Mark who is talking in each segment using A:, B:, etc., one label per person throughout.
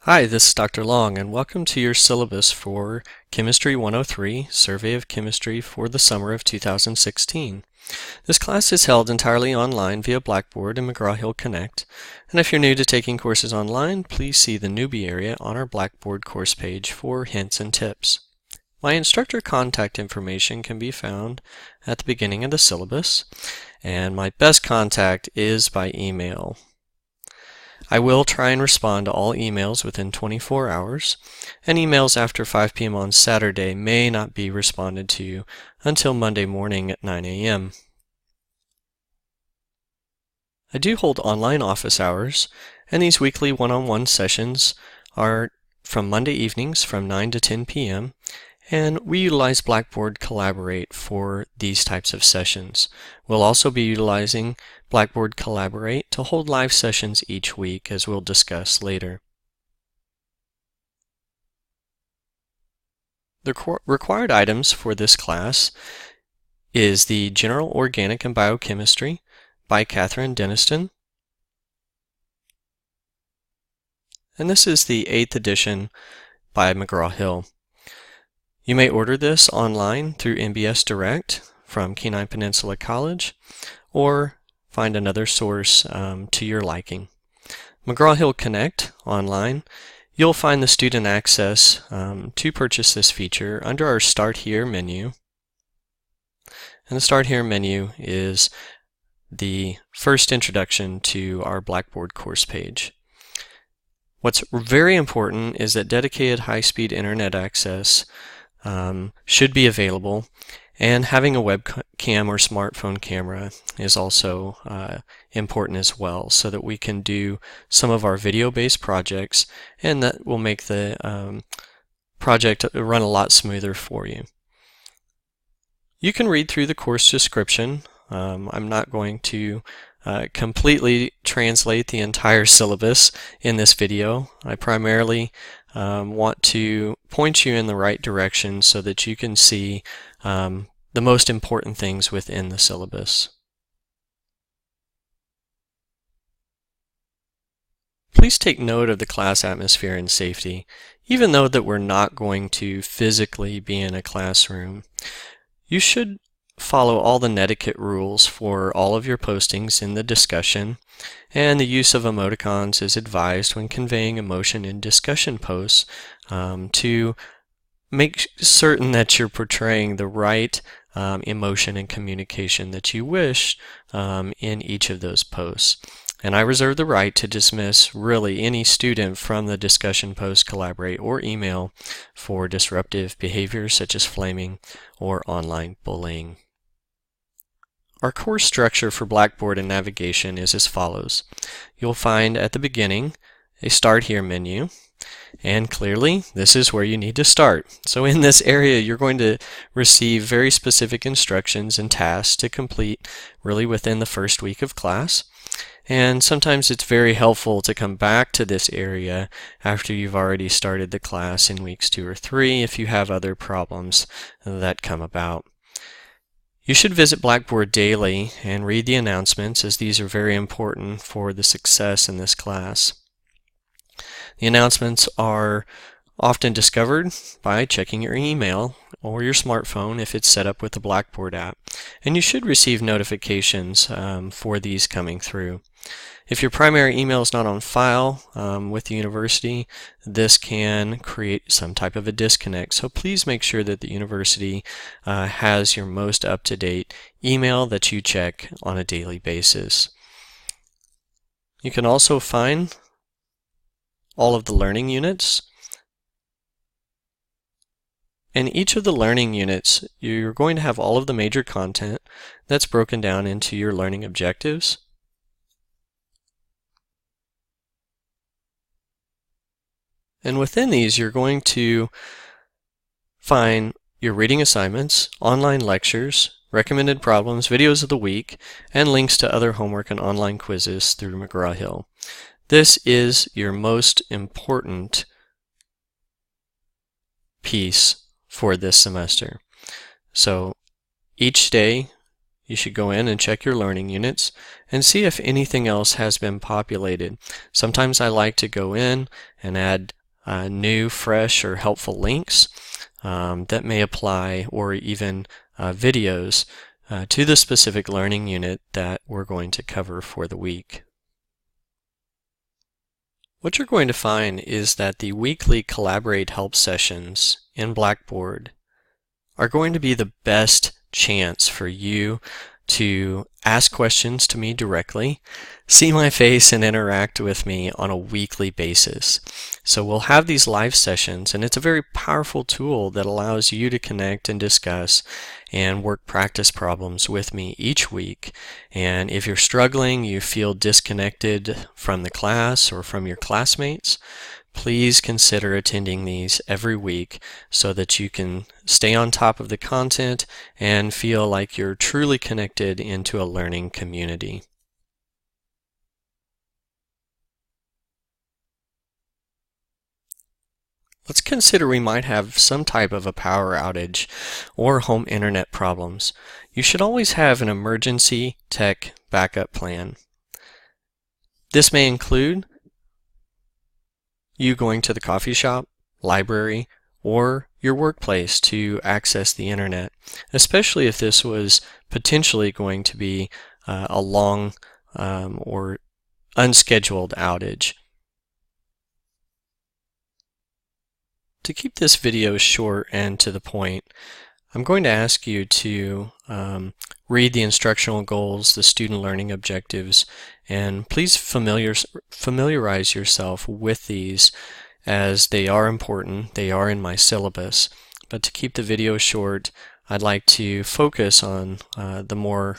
A: Hi, this is Dr. Long, and welcome to your syllabus for Chemistry 103, Survey of Chemistry for the summer of 2016. This class is held entirely online via Blackboard and McGraw-Hill Connect, and if you're new to taking courses online, please see the newbie area on our Blackboard course page for hints and tips. My instructor contact information can be found at the beginning of the syllabus, and my best contact is by email. I will try and respond to all emails within 24 hours, and emails after 5 p.m. on Saturday may not be responded to until Monday morning at 9 a.m. I do hold online office hours, and these weekly one-on-one sessions are from Monday evenings from 9 to 10 p.m., and we utilize Blackboard Collaborate for these types of sessions. We'll also be utilizing Blackboard Collaborate to hold live sessions each week, as we'll discuss later. The required items for this class is the General Organic and Biochemistry by Catherine Denniston. And this is the 8th edition by McGraw-Hill. You may order this online through MBS Direct from Kenai Peninsula College, or find another source to your liking. McGraw-Hill Connect online, you'll find the student access to purchase this feature under our Start Here menu. And the Start Here menu is the first introduction to our Blackboard course page. What's very important is that dedicated high-speed internet access should be available, and having a webcam or smartphone camera is also important as well, so that we can do some of our video-based projects, and that will make the project run a lot smoother for you. You can read through the course description. I'm not going to completely translate the entire syllabus in this video. I primarily want to point you in the right direction so that you can see the most important things within the syllabus. Please take note of the class atmosphere and safety. Even though that we're not going to physically be in a classroom, you should follow all the netiquette rules for all of your postings in the discussion, and the use of emoticons is advised when conveying emotion in discussion posts to make certain that you're portraying the right emotion and communication that you wish in each of those posts. And I reserve the right to dismiss really any student from the discussion post, collaborate, or email for disruptive behaviors such as flaming or online bullying. Our course structure for Blackboard and navigation is as follows. You'll find at the beginning a Start Here menu, and clearly this is where you need to start. So in this area you're going to receive very specific instructions and tasks to complete really within the first week of class. And sometimes it's very helpful to come back to this area after you've already started the class in weeks 2 or 3 if you have other problems that come about. You should visit Blackboard daily and read the announcements, as these are very important for the success in this class. The announcements are often discovered by checking your email or your smartphone if it's set up with the Blackboard app, and you should receive notifications for these coming through. If your primary email is not on file with the university, this can create some type of a disconnect. So please make sure that the university has your most up-to-date email that you check on a daily basis. You can also find all of the learning units. In each of the learning units, you're going to have all of the major content that's broken down into your learning objectives. And within these, you're going to find your reading assignments, online lectures, recommended problems, videos of the week, and links to other homework and online quizzes through McGraw-Hill. This is your most important piece for this semester. So each day you should go in and check your learning units and see if anything else has been populated. Sometimes I like to go in and add new, fresh, or helpful links that may apply, or even videos to the specific learning unit that we're going to cover for the week. What you're going to find is that the weekly Collaborate Help sessions in Blackboard are going to be the best chance for you to ask questions to me directly, see my face, and interact with me on a weekly basis. So we'll have these live sessions, and it's a very powerful tool that allows you to connect and discuss and work practice problems with me each week. And if you're struggling, you feel disconnected from the class or from your classmates, please consider attending these every week so that you can stay on top of the content and feel like you're truly connected into a learning community. Let's consider we might have some type of a power outage or home internet problems. You should always have an emergency tech backup plan. This may include you going to the coffee shop, library, or your workplace to access the internet, especially if this was potentially going to be a long or unscheduled outage. To keep this video short and to the point, I'm going to ask you to read the instructional goals, the student learning objectives, and please familiarize yourself with these, as they are important. They are in my syllabus. But to keep the video short, I'd like to focus on the more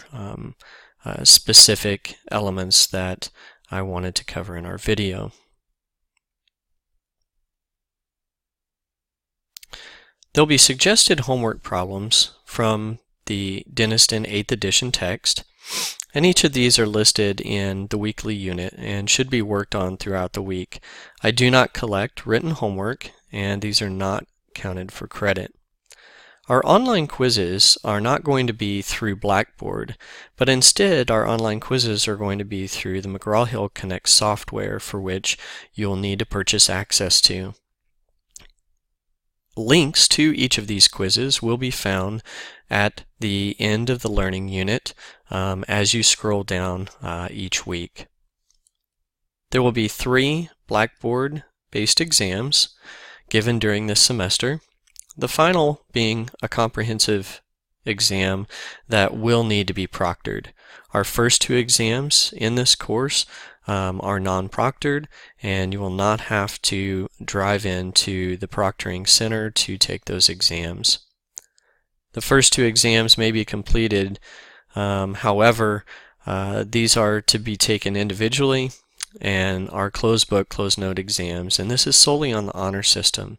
A: specific elements that I wanted to cover in our video. There'll be suggested homework problems from the Denniston 8th edition text, and each of these are listed in the weekly unit and should be worked on throughout the week. I do not collect written homework, and these are not counted for credit. Our online quizzes are not going to be through Blackboard, but instead our online quizzes are going to be through the McGraw-Hill Connect software, for which you'll need to purchase access to. Links to each of these quizzes will be found at the end of the learning unit as you scroll down each week. There will be 3 Blackboard-based exams given during this semester, the final being a comprehensive exam that will need to be proctored. Our first 2 exams in this course are non-proctored, and you will not have to drive into the proctoring center to take those exams. The first 2 exams may be completed, however, these are to be taken individually and are closed book, closed note exams, and this is solely on the honor system.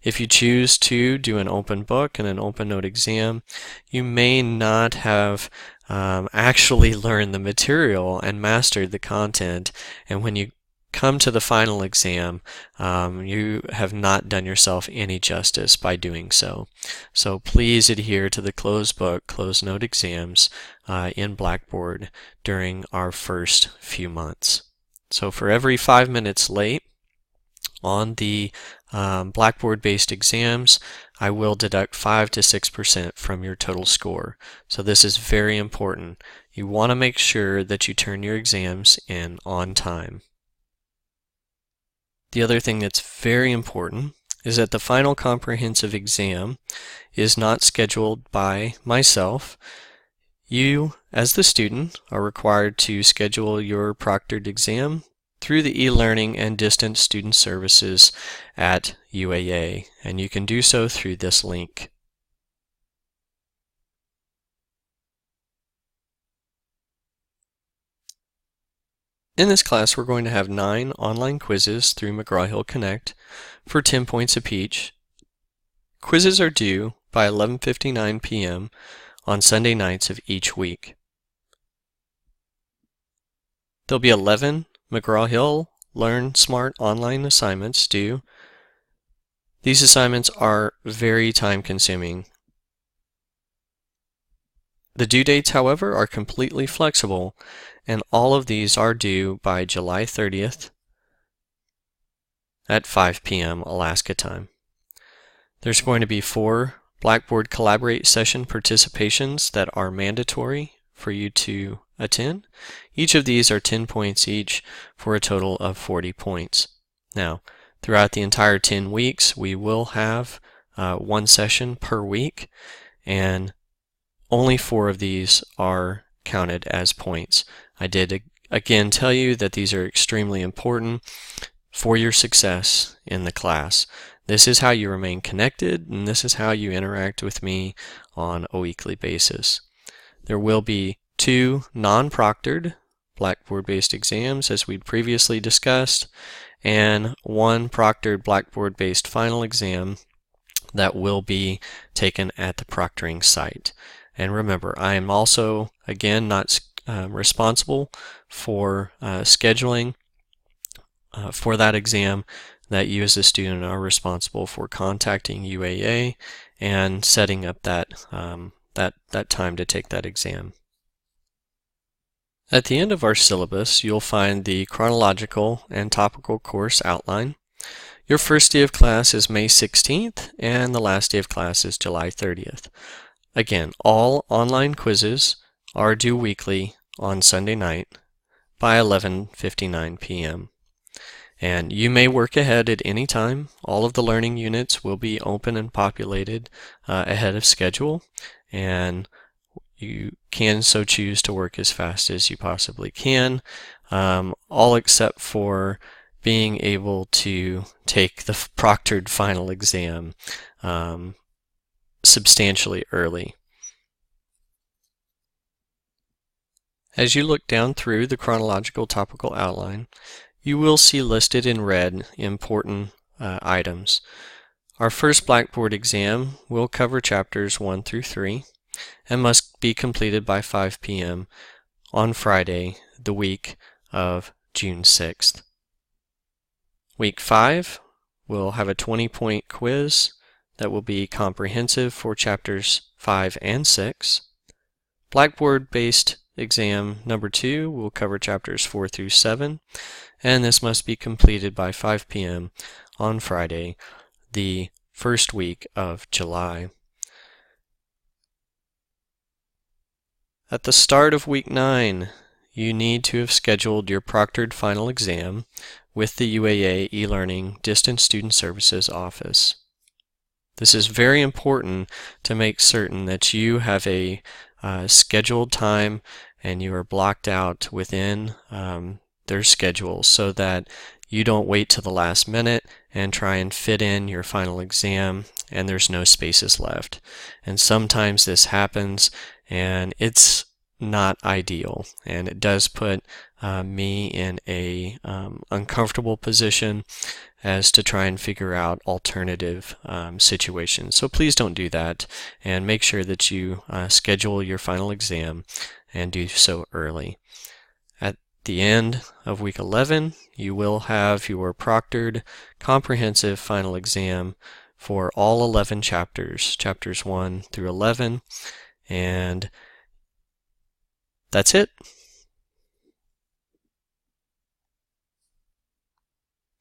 A: If you choose to do an open book and an open note exam, you may not have actually learned the material and mastered the content, and when you come to the final exam, you have not done yourself any justice by doing so. So please adhere to the closed book, closed note exams in Blackboard during our first few months. So for every 5 minutes late on the Blackboard-based exams, I will deduct 5 to 6% from your total score. So this is very important. You want to make sure that you turn your exams in on time. The other thing that's very important is that the final comprehensive exam is not scheduled by myself. You, as the student, are required to schedule your proctored exam through the e-learning and distance student services at UAA, and you can do so through this link. In this class, we're going to have 9 online quizzes through McGraw-Hill Connect for 10 points apiece. Quizzes are due by 11:59 p.m. on Sunday nights of each week. There'll be 11 McGraw-Hill Learn Smart online assignments due. These assignments are very time-consuming. The due dates, however, are completely flexible, and all of these are due by July 30th at 5 p.m. Alaska time. There's going to be 4 Blackboard Collaborate session participations that are mandatory for you to attend. Each of these are 10 points each for a total of 40 points. Now, throughout the entire 10 weeks, we will have 1 session per week, and only 4 of these are counted as points. I did again tell you that these are extremely important for your success in the class. This is how you remain connected, and this is how you interact with me on a weekly basis. There will be 2 non-proctored Blackboard-based exams, as we'd previously discussed, and 1 proctored Blackboard-based final exam that will be taken at the proctoring site. And remember, I am also, again, not responsible for scheduling for that exam. That you as a student are responsible for contacting UAA and setting up that time to take that exam. At the end of our syllabus, you'll find the chronological and topical course outline. Your first day of class is May 16th, and the last day of class is July 30th. Again, all online quizzes are due weekly on Sunday night by 11:59 p.m. And you may work ahead at any time. All of the learning units will be open and populated ahead of schedule, and you can so choose to work as fast as you possibly can, all except for being able to take the proctored final exam substantially early. As you look down through the chronological topical outline, you will see listed in red important items. Our first Blackboard exam will cover chapters 1 through 3 and must be completed by 5 p.m. on Friday, the week of June 6th. Week 5 will have a 20-point quiz that will be comprehensive for chapters 5 and 6. Blackboard-based exam number 2 will cover chapters 4 through 7, and this must be completed by 5 p.m. on Friday, the first week of July. At the start of week 9, you need to have scheduled your proctored final exam with the UAA e-learning Distance Student Services office. This is very important to make certain that you have a scheduled time and you are blocked out within their schedule, so that you don't wait till the last minute and try and fit in your final exam and there's no spaces left. And sometimes this happens, and it's not ideal, and it does put me in a uncomfortable position as to try and figure out alternative situations. So please don't do that, and make sure that you schedule your final exam and do so early. At the end of week 11, you will have your proctored comprehensive final exam for all 11 chapters, chapters 1 through 11, and that's it.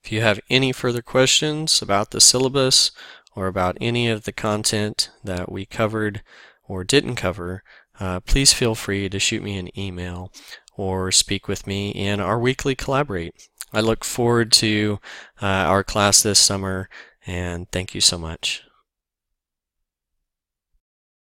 A: If you have any further questions about the syllabus or about any of the content that we covered or didn't cover, please feel free to shoot me an email or speak with me in our weekly Collaborate. I look forward to our class this summer, and thank you so much.